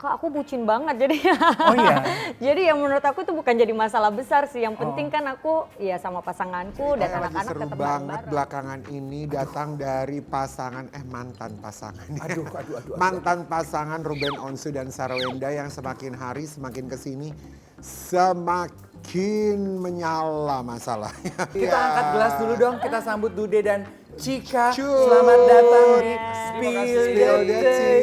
Kak, aku bucin banget jadi Oh iya? jadi ya menurut aku itu bukan jadi masalah besar sih, yang penting kan aku ya sama pasanganku dan Yang lagi anak-anak seru tetap banget bareng-bareng. belakangan ini datang dari pasangan, mantan pasangan. Aduh. Mantan pasangan Ruben Onsu dan Sarawenda yang semakin hari semakin kesini semakin menyala masalahnya. Kita angkat gelas dulu dong, kita sambut Dude dan Cika. Cus. Selamat datang di Terima kasih. Spill the Tea.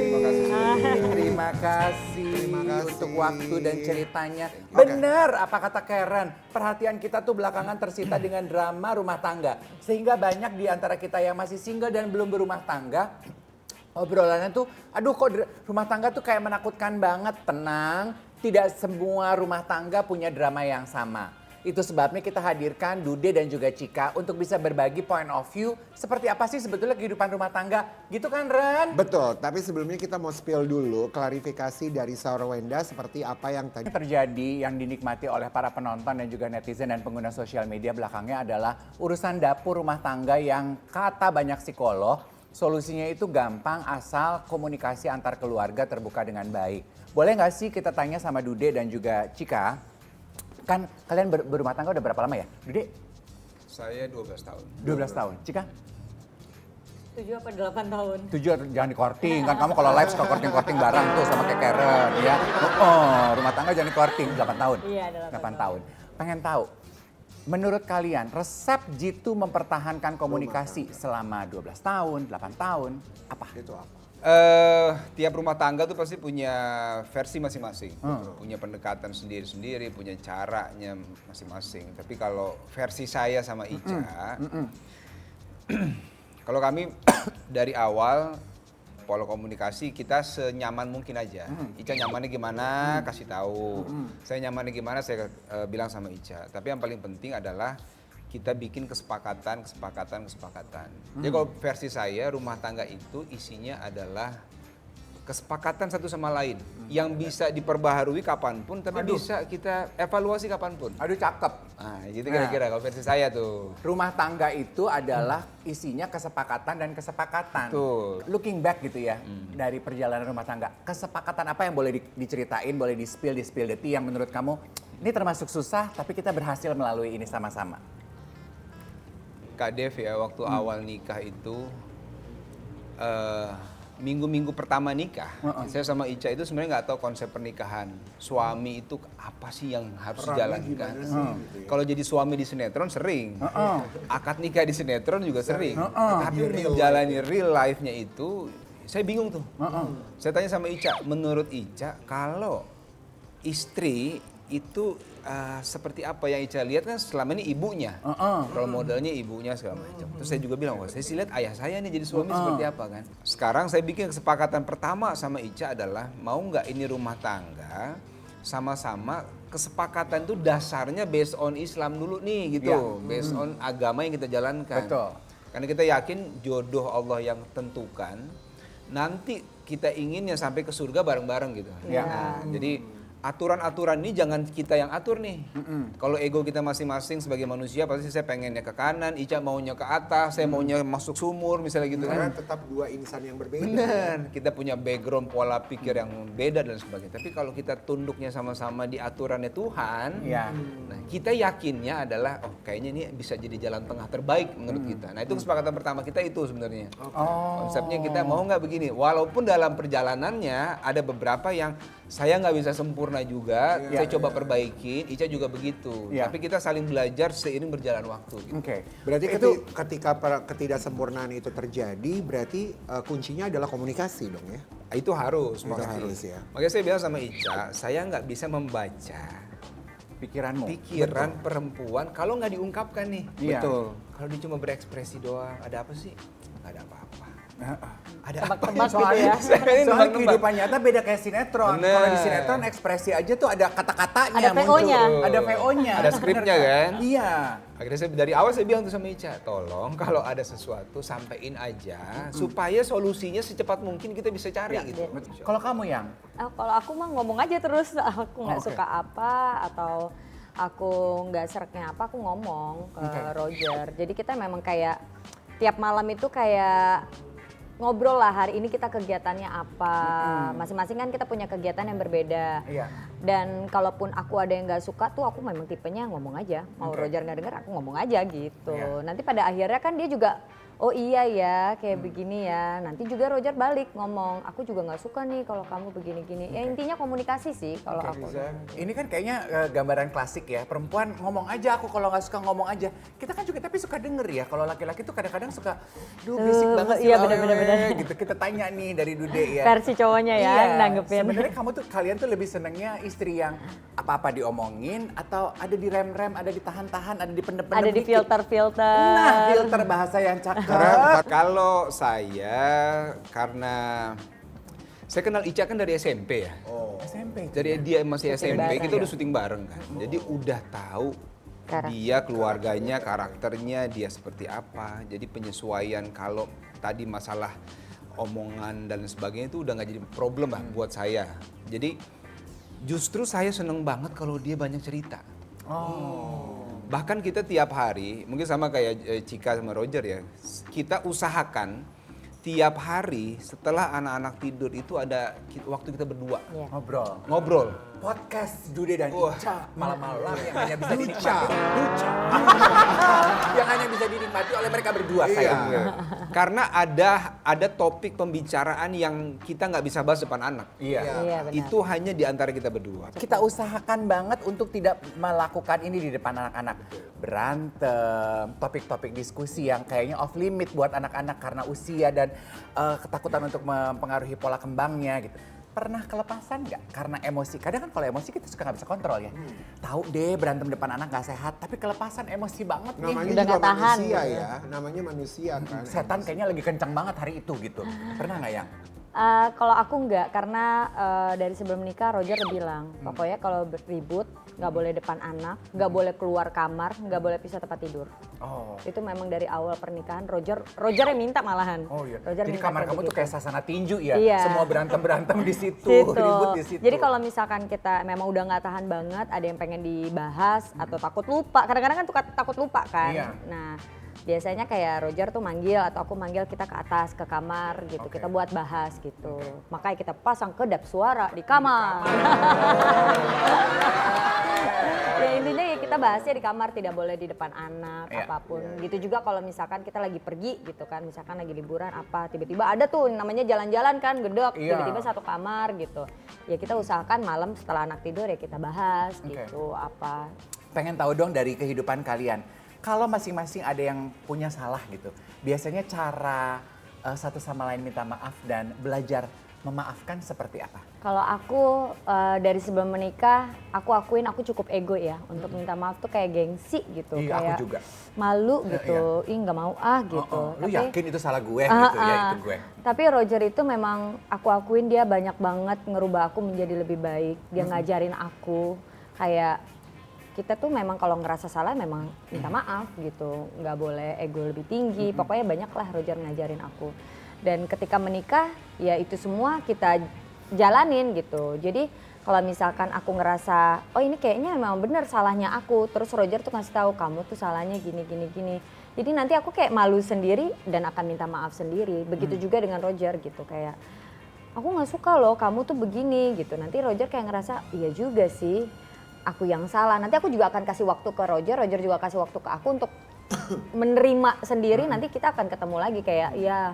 Terima Terima kasih kasih. untuk waktu dan ceritanya. Oke. Benar apa kata Karen, perhatian kita tuh belakangan tersita dengan drama rumah tangga. Sehingga banyak di antara kita yang masih single dan belum berumah tangga, obrolannya tuh, aduh kok rumah tangga tuh kayak menakutkan banget. Tenang, tidak semua rumah tangga punya drama yang sama. Itu sebabnya kita hadirkan Dude dan juga Cika untuk bisa berbagi point of view seperti apa sih sebetulnya kehidupan rumah tangga. Gitu kan Ren? Betul, tapi sebelumnya kita mau spill dulu klarifikasi dari Sarawenda seperti apa yang tadi. Yang terjadi yang dinikmati oleh para penonton dan juga netizen dan pengguna sosial media belakangnya adalah urusan dapur rumah tangga yang kata banyak psikolog, solusinya itu gampang asal komunikasi antar keluarga terbuka dengan baik. Boleh nggak sih kita tanya sama Dude dan juga Cika? Kan kalian berumah tangga udah berapa lama ya? Dude? Saya 12 tahun. 12 tahun. Cika? 7 apa 8 tahun. 7 jangan di-courting. Kan kamu kalau live suka courting-courting barang tuh sama kayak Karen ya. Rumah tangga jangan di-courting 8 tahun. Iya, 8 tahun. Pengen tahu, menurut kalian resep Jitu mempertahankan komunikasi selama 12 tahun, 8 tahun, apa? Itu apa? Tiap rumah tangga tuh pasti punya versi masing-masing. Punya pendekatan sendiri-sendiri, punya caranya masing-masing. Tapi kalau versi saya sama Ica, kalau kami dari awal pola komunikasi kita senyaman mungkin aja. Ica nyamannya gimana, kasih tahu. Saya nyamannya gimana, saya bilang sama Ica. Tapi yang paling penting adalah kita bikin kesepakatan. Jadi kalau versi saya, rumah tangga itu isinya adalah kesepakatan satu sama lain. Yang bisa diperbaharui kapanpun, tapi bisa kita evaluasi kapanpun. Aduh cakep. Nah, gitu kira-kira kalau versi saya tuh. Rumah tangga itu adalah isinya kesepakatan dan kesepakatan. Betul. Looking back gitu ya, dari perjalanan rumah tangga. Kesepakatan apa yang boleh diceritain, boleh di-spill the tea yang menurut kamu, ini termasuk susah tapi kita berhasil melalui ini sama-sama. Kak Dev ya, waktu awal nikah itu, minggu-minggu pertama nikah, saya sama Ica itu sebenarnya nggak tahu konsep pernikahan. Suami itu apa sih yang harus dijalankan? Kalau jadi suami di sinetron sering, akad nikah di sinetron juga sering. Tapi menjalani real life-nya itu, saya bingung tuh. Saya tanya sama Ica, menurut Ica kalau istri itu seperti apa yang Ica lihat kan selama ini ibunya, role modelnya ibunya segala macam. Terus saya juga bilang, wah saya sih lihat ayah saya nih jadi suami seperti apa kan. Sekarang saya bikin kesepakatan pertama sama Ica adalah mau nggak ini rumah tangga sama-sama kesepakatan itu dasarnya based on Islam dulu nih gitu, based on agama yang kita jalankan. Betul. Karena kita yakin jodoh Allah yang tentukan, nanti kita inginnya sampai ke surga bareng-bareng gitu. Nah, jadi aturan-aturan ini jangan kita yang atur nih. Kalau ego kita masing-masing sebagai manusia pasti saya pengennya ke kanan, Ica maunya ke atas, saya maunya masuk sumur misalnya gitu Karena kan. tetap dua insan yang berbeda. Benar, kita punya background pola pikir yang beda dan sebagainya. Tapi kalau kita tunduknya sama-sama di aturannya Tuhan, nah kita yakinnya adalah oh kayaknya ini bisa jadi jalan tengah terbaik menurut kita. Nah itu kesepakatan pertama kita itu sebenarnya. Konsepnya kita mau nggak begini, walaupun dalam perjalanannya ada beberapa yang saya nggak bisa sempurna juga, saya coba perbaikin, Ica juga begitu. Tapi kita saling belajar seiring berjalan waktu. Gitu. Berarti ketika ketidaksempurnaan itu terjadi, berarti kuncinya adalah komunikasi dong ya? Itu harus, Harus ya. Makanya saya bilang sama Ica, saya nggak bisa membaca pikiran perempuan kalau nggak diungkapkan nih. Betul. Kalau dia cuma berekspresi doang, ada apa sih? Nggak ada apa-apa. Ada Tebak-tebak gitu Soalnya, ya. soalnya kehidupan nyata beda kayak sinetron. Bener. Kalau di sinetron ekspresi aja tuh ada kata-katanya Ada muncul. VO-nya. Ada VO-nya. Ada skripnya kan? Iya. Akhirnya dari awal saya bilang tuh sama Ica, tolong kalau ada sesuatu sampein aja supaya solusinya secepat mungkin kita bisa cari gitu. Kalau kamu yang? Kalau aku mah ngomong aja terus, aku nggak suka apa atau aku nggak sereknya apa, aku ngomong ke Roger. Jadi kita memang kayak tiap malam itu kayak ngobrol lah, hari ini kita kegiatannya apa. Masing-masing kan kita punya kegiatan yang berbeda. Iya. Dan kalaupun aku ada yang nggak suka tuh aku memang tipenya ngomong aja. Mau Roger nggak denger aku ngomong aja gitu. Iya. Nanti pada akhirnya kan dia juga oh iya ya kayak begini ya. Nanti juga Roger balik ngomong, aku juga nggak suka nih kalau kamu begini-gini. Ya intinya komunikasi sih kalau aku. Ini kan kayaknya gambaran klasik ya, perempuan ngomong aja, aku kalau nggak suka ngomong aja. Kita kan juga tapi suka denger ya, kalau laki-laki tuh kadang-kadang suka, duh berisik banget sih, iya, lah, bener-bener. gitu. Kita tanya nih dari Dude ya. Versi cowoknya ya Iya, nanggepin. sebenarnya kalian tuh lebih senengnya istri yang apa-apa diomongin atau ada di rem-rem, ada ditahan-tahan, ada dipendem-pendem Ada di dikit? filter-filter. Nah, filter bahasa yang cakep. Kalau saya karena saya kenal Ica kan dari SMP ya. SMP. Dari dia masih Syuting SMP bareng. kita udah syuting bareng kan. Jadi udah tahu Karakter. dia, keluarganya, karakternya dia seperti apa. Jadi penyesuaian kalau tadi masalah omongan dan sebagainya itu udah nggak jadi problem lah buat saya. Jadi justru saya seneng banget kalau dia banyak cerita. Bahkan kita tiap hari, mungkin sama kayak Cika sama Roger ya, kita usahakan tiap hari setelah anak-anak tidur itu ada waktu kita berdua Iya. ngobrol. Podcast Dude dan Wah. Ica malam-malam yang hanya bisa dinikmati. Yang hanya bisa dinikmati oleh mereka berdua sayang. Karena ada topik pembicaraan yang kita nggak bisa bahas depan anak. Iya. Iya benar. Itu hanya di antara kita berdua. Kita usahakan banget untuk tidak melakukan ini di depan anak-anak. Berantem, topik-topik diskusi yang kayaknya off limit buat anak-anak karena usia dan ketakutan untuk mempengaruhi pola kembangnya gitu. Pernah kelepasan nggak karena emosi? Kadang kan kalau emosi kita suka nggak bisa kontrol ya. Tahu deh berantem depan anak nggak sehat, tapi kelepasan emosi banget nih. Namanya Udah juga nggak tahan manusia gitu. ya, namanya manusia kan. Setan kayaknya lagi kencang banget hari itu gitu. Pernah nggak yang? Kalau aku enggak, karena dari sebelum nikah Roger bilang, pokoknya kalau ribut nggak boleh depan anak, nggak boleh keluar kamar, nggak boleh pisah tempat tidur. Oh. Itu memang dari awal pernikahan Roger yang minta malahan. Oh iya. Roger Jadi minta kamar kamu tuh begitu. kayak sasana tinju ya. Iya. Semua berantem di situ, Situ. ribut di situ. Jadi kalau misalkan kita memang udah nggak tahan banget, ada yang pengen dibahas atau takut lupa, kadang-kadang kan takut lupa kan. Iya. Nah biasanya kayak Roger tuh manggil atau aku manggil kita ke atas ke kamar gitu, Oke. kita buat bahas gitu. Makanya kita pasang kedap suara di kamar. Ya intinya ya kita bahasnya di kamar, tidak boleh di depan anak Iya. apapun. Gitu juga kalau misalkan kita lagi pergi gitu kan, misalkan lagi liburan apa, tiba-tiba ada tuh namanya jalan-jalan kan, gedek, Iya. tiba-tiba satu kamar gitu. Ya kita usahakan malam setelah anak tidur ya kita bahas Oke. gitu apa. Pengen tahu dong dari kehidupan kalian. Kalau masing-masing ada yang punya salah gitu, biasanya cara satu sama lain minta maaf dan belajar memaafkan seperti apa? Kalau aku dari sebelum menikah, aku akuin aku cukup ego ya untuk minta maaf tuh kayak gengsi gitu, Iya, aku kayak juga. malu Iya, gitu, ih nggak mau gitu. Lu yakin itu salah gue gitu ya, itu gue. Tapi Roger itu memang aku akuin dia banyak banget ngerubah aku menjadi lebih baik. Dia ngajarin aku kayak kita tuh memang kalau ngerasa salah memang minta maaf gitu, nggak boleh ego lebih tinggi. Pokoknya banyak lah Roger ngajarin aku. Dan ketika menikah ya itu semua kita jalanin gitu. Jadi kalau misalkan aku ngerasa oh ini kayaknya memang benar salahnya aku, terus Roger tuh ngasih tahu kamu tuh salahnya gini. Jadi nanti aku kayak malu sendiri dan akan minta maaf sendiri. Begitu juga dengan Roger gitu, kayak aku nggak suka loh kamu tuh begini gitu. Nanti Roger kayak ngerasa iya juga sih aku yang salah. Nanti aku juga akan kasih waktu ke Roger juga kasih waktu ke aku untuk menerima sendiri. Nanti kita akan ketemu lagi kayak ya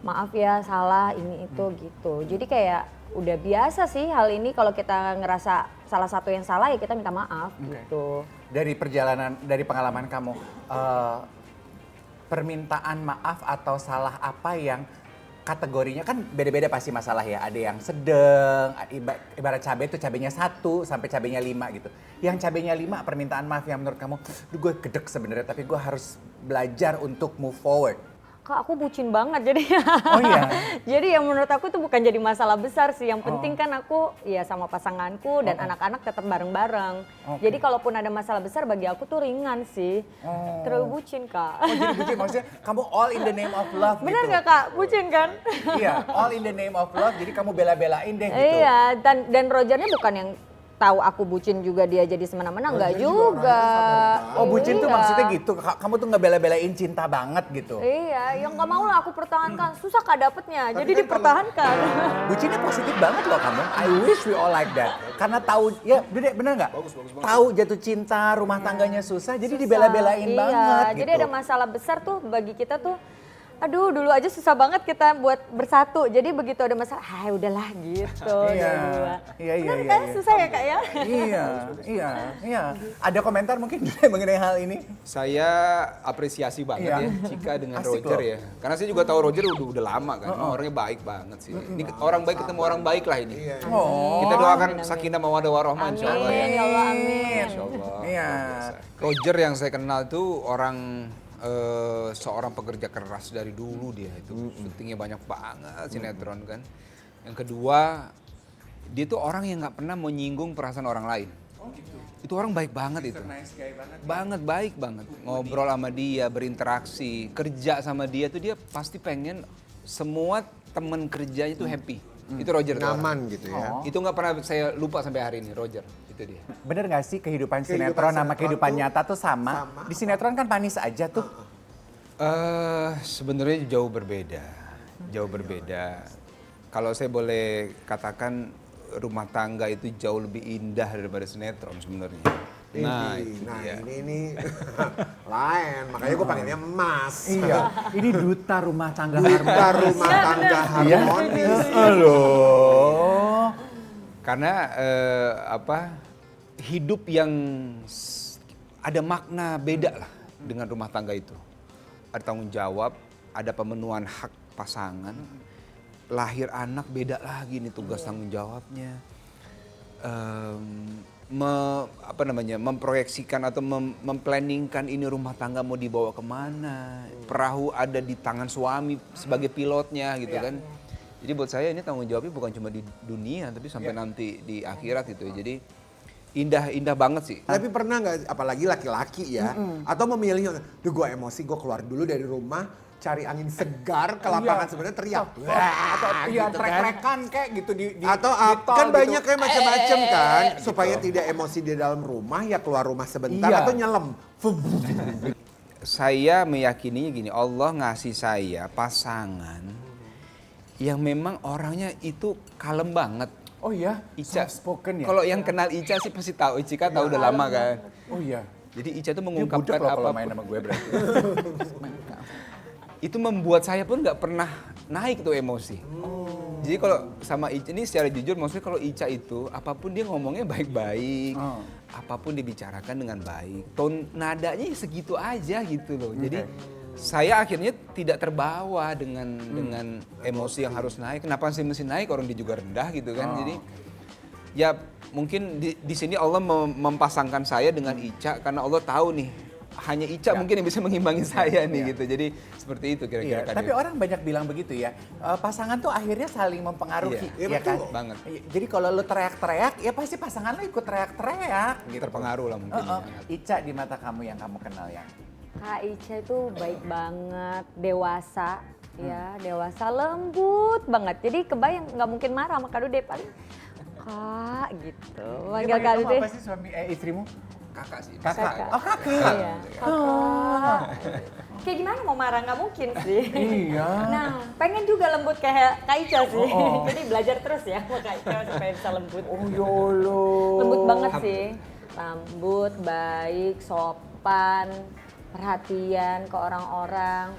maaf ya salah ini itu gitu. Jadi kayak udah biasa sih hal ini, kalau kita ngerasa salah satu yang salah ya kita minta maaf gitu. Dari perjalanan, dari pengalaman kamu, permintaan maaf atau salah apa yang kategorinya kan beda-beda pasti masalah ya. Ada yang sedang, ibarat cabai itu cabainya 1 sampai cabainya 5 gitu. Yang cabainya 5 permintaan maaf yang menurut kamu, "Duh, gue gedek sebenarnya tapi gue harus belajar untuk move forward." Kak aku bucin banget jadi. Oh iya? Jadi yang menurut aku itu bukan jadi masalah besar sih. Yang penting kan aku ya sama pasanganku dan anak-anak tetap bareng-bareng. Oke. Jadi kalaupun ada masalah besar bagi aku tuh ringan sih. Terlalu bucin Kak. Oh jadi bucin, maksudnya kamu all in the name of love Bener gitu? gak Kak? Bucin kan? Iya, all in the name of love, jadi kamu bela-belain deh gitu. Iya, dan Rogernya bukan yang tahu aku bucin juga dia jadi semena-mena, enggak juga. Oh bucin tuh Iya. maksudnya gitu, kamu tuh ngebela-belain cinta banget gitu. Iya, yang nggak mau lah aku pertahankan, susah kak dapetnya, jadi kan dipertahankan. Bucinnya positif banget loh kamu. I wish we all like that. Karena tahu, ya bener nggak? Tahu jatuh cinta, rumah tangganya susah, jadi dibela-belain Iya, banget jadi gitu. ada masalah besar tuh bagi kita tuh, aduh dulu aja susah banget kita buat bersatu, jadi begitu ada masalah, udahlah gitu. Iya, Dua. iya, Benar iya, kan? iya. Susah ya kak ya? Iya. Ada komentar mungkin mengenai hal ini? Saya apresiasi banget Iya. ya Cika dengan Asik Roger loh. ya. Karena saya juga tahu Roger udah lama kan. Emang orangnya baik banget sih. Ini orang baik ketemu orang baik lah ini. Oh. Kita doakan Amin, amin. sakinah mawaddah warahmah insyaallah ya. Amin, ya Allah amin. Insyaallah. Iya. Roger yang saya kenal tuh orang seorang pekerja keras dari dulu dia itu. Syutingnya banyak banget sinetron kan. Yang kedua, dia tuh orang yang nggak pernah menyinggung perasaan orang lain. Itu orang baik banget itu. Banget, baik banget. Ngobrol sama dia, berinteraksi, kerja sama dia tuh dia pasti pengen semua teman kerjanya tuh happy. Itu Roger tuh orang. Nyaman gitu ya. Itu nggak pernah saya lupa sampai hari ini, Roger. Itu dia. Bener gak sih kehidupan Kehidupan sinetron sama sinetron kehidupan tuh nyata tuh sama? Di sinetron kan manis aja tuh. Sebenarnya jauh berbeda. Jauh berbeda. Kalau saya boleh katakan rumah tangga itu jauh lebih indah daripada sinetron sebenarnya. Nah, itu dia. ini lain, makanya gue panggilnya Mas. Iya, ini duta rumah tangga Duta rumah tangga harmonis. Loh. Karena hidup yang ada makna beda lah dengan rumah tangga itu. Ada tanggung jawab, ada pemenuhan hak pasangan, lahir anak beda lagi nih tugas tanggung jawabnya. Memproyeksikan atau memplanningkan ini rumah tangga mau dibawa kemana. Perahu ada di tangan suami sebagai pilotnya gitu kan. Jadi buat saya ini tanggung jawabnya bukan cuma di dunia tapi sampai nanti di akhirat gitu ya. Jadi indah banget sih. Tapi pernah nggak, apalagi laki-laki ya, atau memilih, duh gue emosi, gue keluar dulu dari rumah, cari angin segar ke lapangan sebenarnya teriak. Atau iya gitu kan. trek-trekan kayak gitu di Atau di tol kan gitu. banyak kayak macam-macam kan, gitu. supaya tidak emosi di dalam rumah ya keluar rumah sebentar Iya. atau nyelam. Saya meyakininya gini, Allah ngasih saya pasangan yang memang orangnya itu kalem banget. Oh iya, Ica, soft spoken ya. kalau yang kenal Ica sih pasti tahu, Ica tahu udah lama kan. Oh iya. Jadi Ica tuh Dia mengungkapkan budek loh kalau apa main sama gue berarti. itu membuat saya pun nggak pernah naik tuh emosi. Jadi kalau sama Ica ini secara jujur, maksudnya kalau Ica itu apapun dia ngomongnya baik-baik, apapun dibicarakan dengan baik, tone nadanya segitu aja gitu loh. Jadi saya akhirnya tidak terbawa dengan emosi yang harus naik. Kenapa sih mesti naik? Orang dia juga rendah gitu kan. Jadi ya mungkin di sini Allah mempasangkan saya dengan Ica karena Allah tahu nih hanya Ica mungkin yang bisa mengimbangi saya nih gitu. Jadi seperti itu kira-kira. Iya, tapi orang banyak bilang begitu ya. Pasangan tuh akhirnya saling mempengaruhi, Iya, ya kan? betul. Banget. Jadi kalau lu teriak-teriak, ya pasti pasangan lu ikut teriak-teriak. Gitu. Terpengaruh lah mungkin. Ica di mata kamu yang kamu kenal ya. Kak Ica itu baik banget, dewasa, ya dewasa, lembut banget. Jadi kebayang nggak mungkin marah sama Kak Dude, paling Kak gitu. Manggil Kak Kamu Dude. apa sih suami istrimu? Kakak sih. Kakak. Oh kakak. Iya, kakak. Kayak gimana mau marah, nggak mungkin sih. Iya. Nah, pengen juga lembut kayak Kak Ica sih. Jadi belajar terus ya sama Kak Ica supaya bisa lembut. Oh yolo. Lembut banget sih. Lembut, baik, sopan, perhatian ke orang-orang.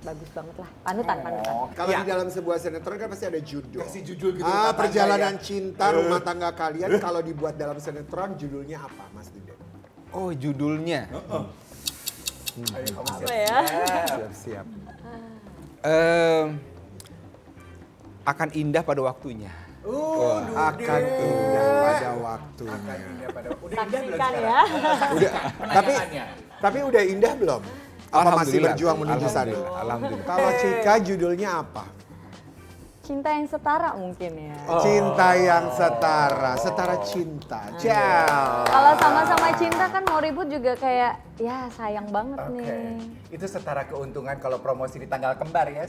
Bagus banget lah. Panutan. Kalau Iya. di dalam sebuah sinetron kan pasti ada judul. Kasih judul gitu rumah tangga Perjalanan ya. cinta rumah tangga kalian kalau dibuat dalam sinetron judulnya apa, Mas Dude? Oh judulnya. Apa ya? Siap. Akan indah pada waktunya. Akan indah pada waktunya. Saksikan ya. Udah, tapi udah indah belum? Apa masih Alhamdulillah. berjuang menuju sana? Alhamdulillah. Kalau Cika judulnya apa? Cinta yang setara mungkin ya. Cinta yang setara cinta. Ciao. Kalau sama-sama cinta kan mau ribut juga kayak ya sayang banget Oke. nih. Itu setara keuntungan kalau promosi di tanggal kembar ya.